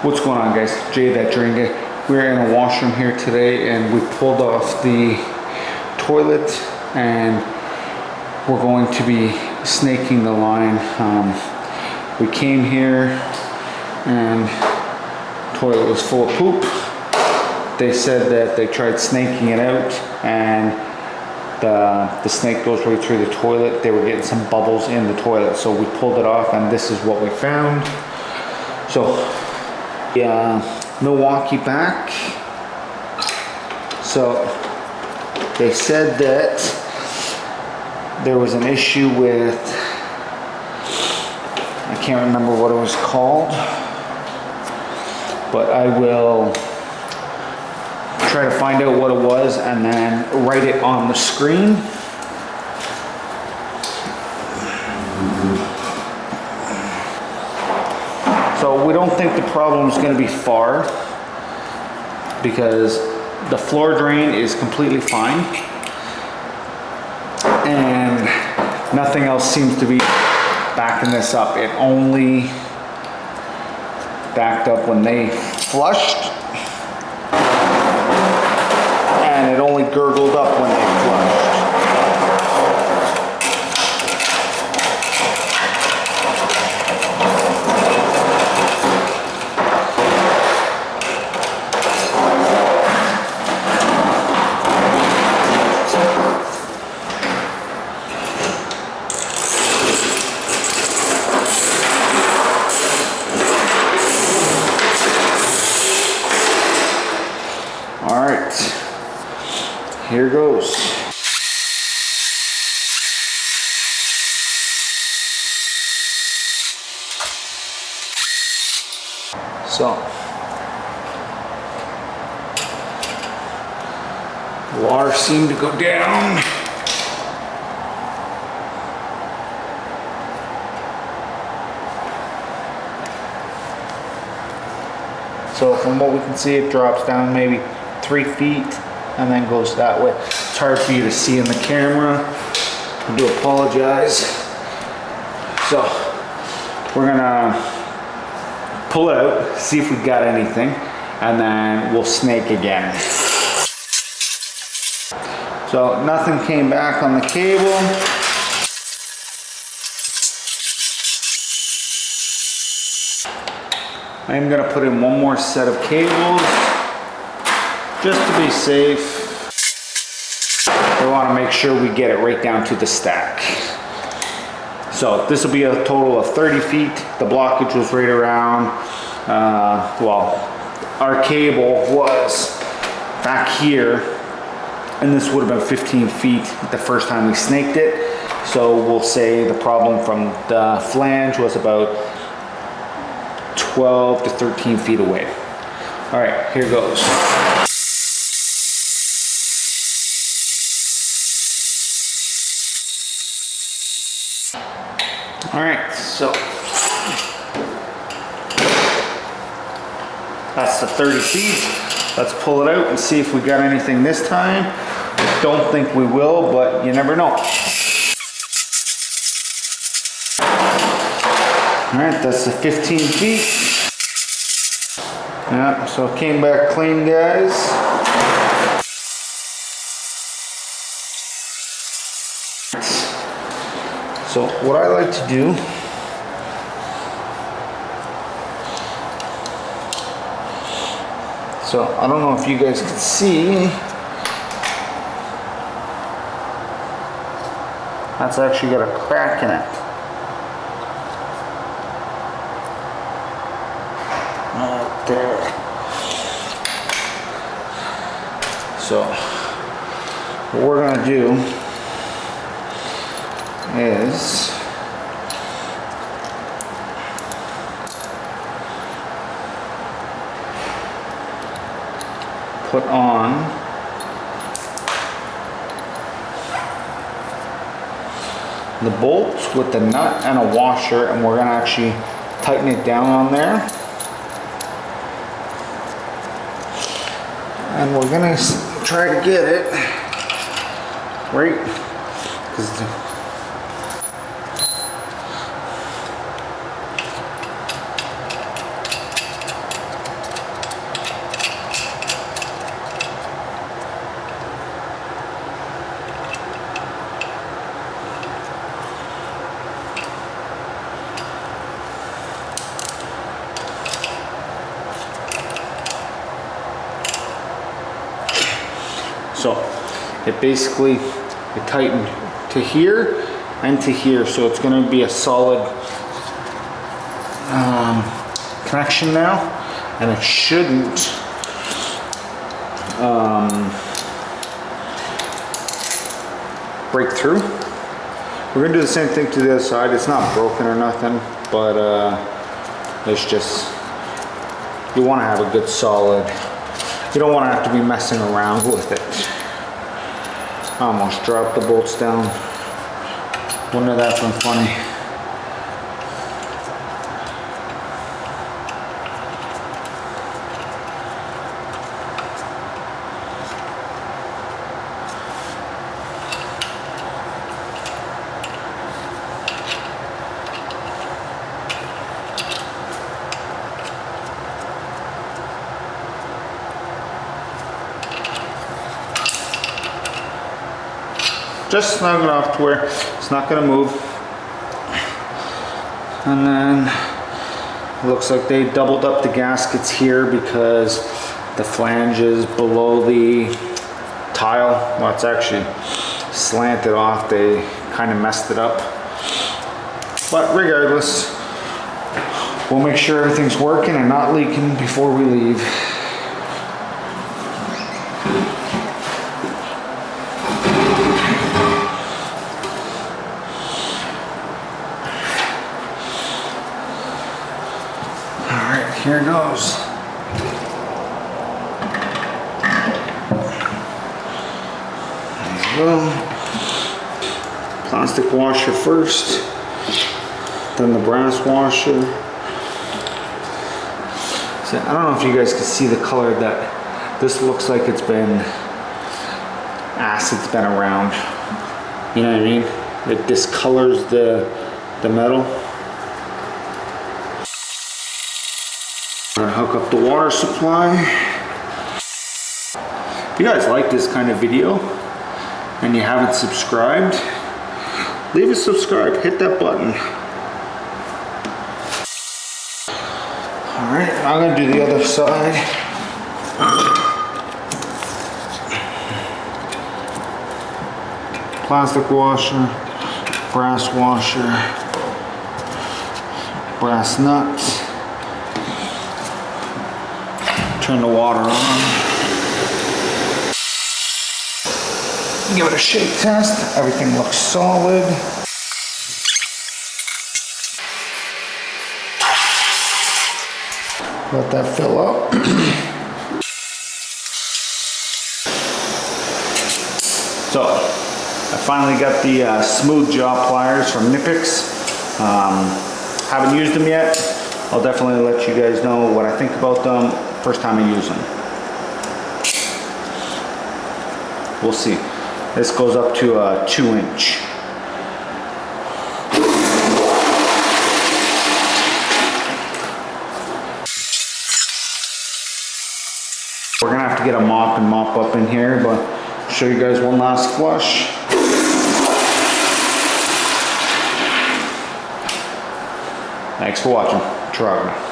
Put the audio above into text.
What's going on, guys? Jay that Drain Guy. We're in a washroom here today and we pulled off the toilet and we're going to be snaking the line. We came here and the toilet was full of poop. They said that they tried snaking it out and the snake goes right through the toilet. They were getting some bubbles in the toilet, so we pulled it off and this is what we found. So Milwaukee back. So they said that there was an issue with, I can't remember what it was called, but I will try to find out what it was and then write it on the screen. So we don't think the problem is going to be far because the floor drain is completely fine and nothing else seems to be backing this up. It only backed up when they flushed and it only gurgled up when they flushed. Here goes. So, water seemed to go down. So from what we can see, it drops down maybe 3 feet. And then goes that way. It's hard for you to see in the camera. I do apologize. So we're gonna pull it out, see if we got anything, and then we'll snake again. So nothing came back on the cable. I'm gonna put in one more set of cables just to be safe. We want to make sure we get it right down to the stack. So this will be a total of 30 feet. The blockage was right around, well, our cable was back here, and this would have been 15 feet the first time we snaked it. So we'll say the problem from the flange was about 12 to 13 feet away. All right, here goes. All right, so that's the 30 feet. Let's pull it out and see if we got anything this time. Don't think we will, but you never know. All right, that's the 15 feet. Yeah, so it came back clean, guys. So what I like to do so I don't know if you guys can see, that's actually got a crack in it. Right there. So what we're gonna do is put on the bolts with the nut and a washer, and we're gonna actually tighten it down on there, and we're gonna try to get it right, because So it basically, it tightened to here and to here. So it's gonna be a solid connection now, and it shouldn't break through. We're gonna do the same thing to the other side. It's not broken or nothing, but it's just, you wanna have a good solid, you don't wanna have to be messing around with it. I almost dropped the bolts down. Wouldn't have that been funny? Just snug it off to where it's not going to move. And then it looks like they doubled up the gaskets here because the flange is below the tile. Well, it's actually slanted off. They kind of messed it up. But regardless, we'll make sure everything's working and not leaking before we leave. Here goes. There you go. Plastic washer first, then the brass washer. So I don't know if you guys can see the color that this looks like. It's been acid's been around. You know what I mean? It discolors the metal. Hook up the water supply. If you guys like this kind of video and you haven't subscribed, leave a subscribe, hit that button. Alright, I'm going to do the other side. Plastic washer, brass washer, brass nuts. Turn the water on. Give it a shake test. Everything looks solid. Let that fill up. So, I finally got the smooth jaw pliers from Nipix. Haven't used them yet. I'll definitely let you guys know what I think about them first time I use them. We'll see. This goes up to a 2-inch. We're gonna have to get a mop and mop up in here, but I'll show you guys one last flush. Thanks for watching. Try.